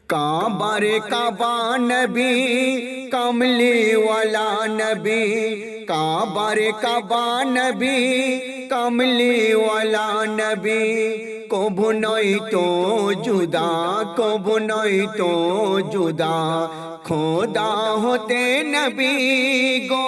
काबारे काबा नबी कमली वाला नबी, काबारे काबा नबी कमली वाला नबी, कबू नई तो जुदा, कबू नई तो जुदा, खोदा होते नबी गो।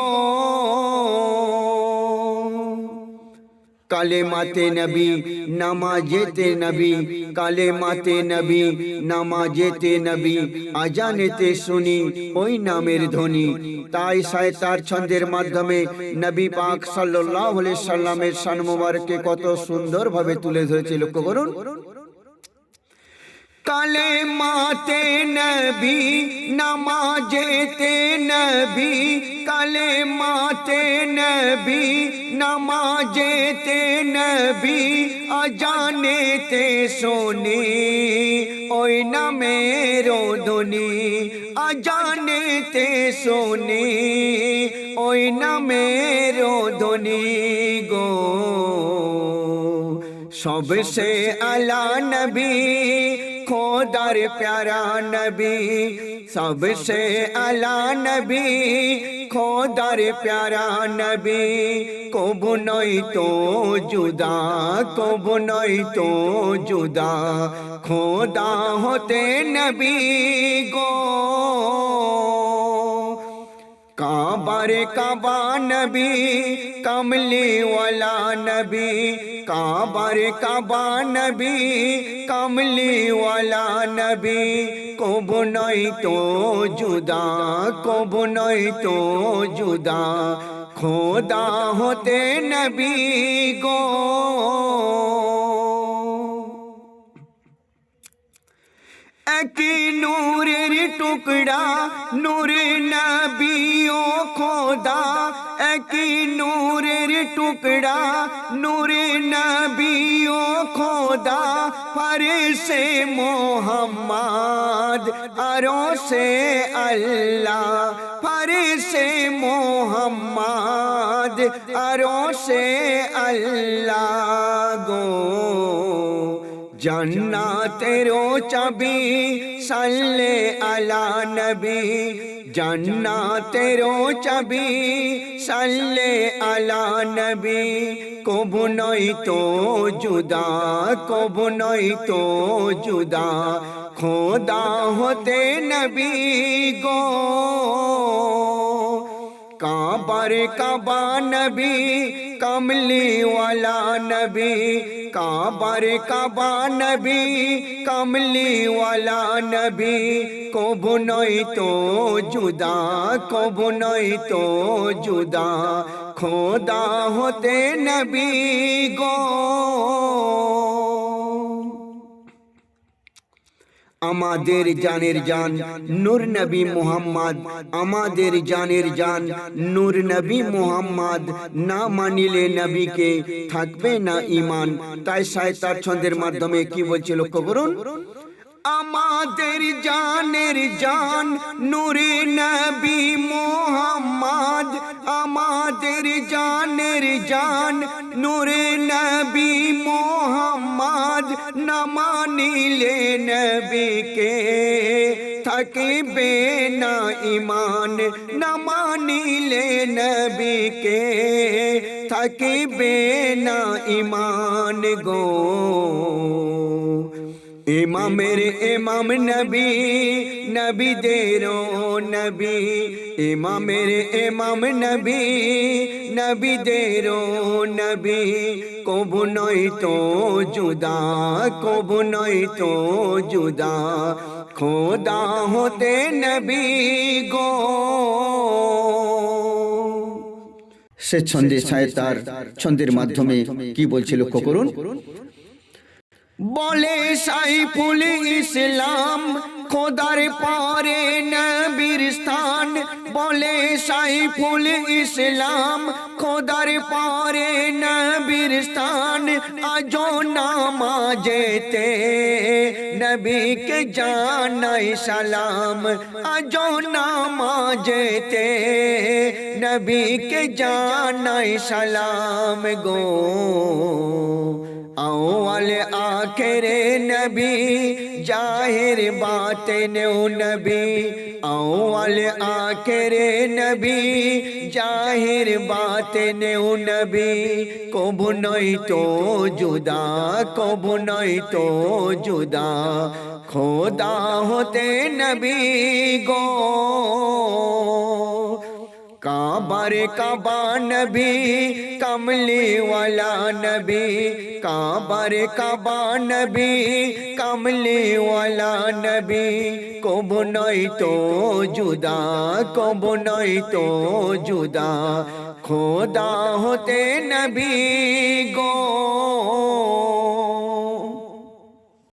काले माते नबी नामाजेते नबी, काले माते नबी नामाजेते नबी, আজানেতে শুনি ওই নামের ধ্বনি। তাই সায়তার ছন্দের মাধ্যমে নবী পাক সাল্লাল্লাহু আলাইহি সাল্লামের শান মুবারককে কত সুন্দরভাবে তুলে ধরেছে, লক্ষ্য করুন। কালে মাতে নবী নামাজেতে নবী, কালে মাতে নবী নামাজেতে নবী, আজানেতে শোনে ওই নামের ধ্বনি, আজানেতে শোনে ওই নামের ধ্বনি গো। सबसे आला नबी खोदार प्यारा नबी, सबसे आला नबी खोदार प्यारा नबी, कबू नई तो जुदा, कबू नई तो जुदा, खोदा होते नबी गो। काबारे काबा नबी कमली वाला नबी, काबारे काबा नबी कमली वाला नबी, कबू नई तो जुदा, कबू नई तो जुदा, खोदा होते नबी गो। एकी नूरेर टुकड़ा नूरे नबी ओ खोदा, एकी नूरेर टुकड़ा नूरे नबी ओ खोदा, फरिसे मोहम्मद अरो से अल्लाह, फरिसे मोहम्मद अरो से अल्लाह गो। जन्नतेरो चाबी सल्ले अला नबी, जन्नतेरो चाबी सल्ले अला नबी, कबू नई तो जुदा, कबू नई तो जुदा, खोदा होते नबी गो। काबारे काबा नबी कमली वाला नबी, काबारे काबा नबी कमली वाला नबी, कबू नई तो जुदा, कबू नई तो जुदा, खोदा होते नबी गो। আমাদের জানের জান নূর নবী মুহাম্মদ, আমাদের জানের জান নূর নবী মুহাম্মদ, না মানিলে নবীকে থাকবে না ঈমান। তাই সায়তার ছন্দের মাধ্যমে কি বলছে লক্ষ্য করুন। আমাদের জানের জান নূরে নবী মুহাম্মদ, আমাদের জানের জান নূরে নবী মুহাম্মদ, না মানিলে নবীকে থাকিবে না ঈমান, না মানিলে নবীকে থাকিবে না ঈমান গো। इमामेर इमाम नबी नबी देरो नबी, इमामेर इमाम नबी नबी देरो नबी, कबू नई तो जुदा, कबू नई तो जुदा, खोदा होते नबी गो। সে ছন্দে সায়তার ছন্দের মাধ্যমে কি বলছে লক্ষ্য করুন। बोले साइफुल इस्लाम खोदार पारे नबीर स्थान, बोले साइफुल इस्लाम खोदार पारे नबीर स्थान, आजो नामाजेते नबी के जानाई सलाम, आजो नामाजेते नबी के जानाई सलाम गो। अव्वल आखिर नबी जाहिर बातिन नबी अव्वल आखिर नबी जाहिर बातिन नबी कबू नहीं तो जुदा कबू नहीं तो जुदा खुदा होते नबी गो काबर काबा नबी कमली वाला नबी काबर काबा नबी कमली वाला नबी कबू नहीं तो जुदा कबू नहीं तो जुदा खुदा होते नबी गो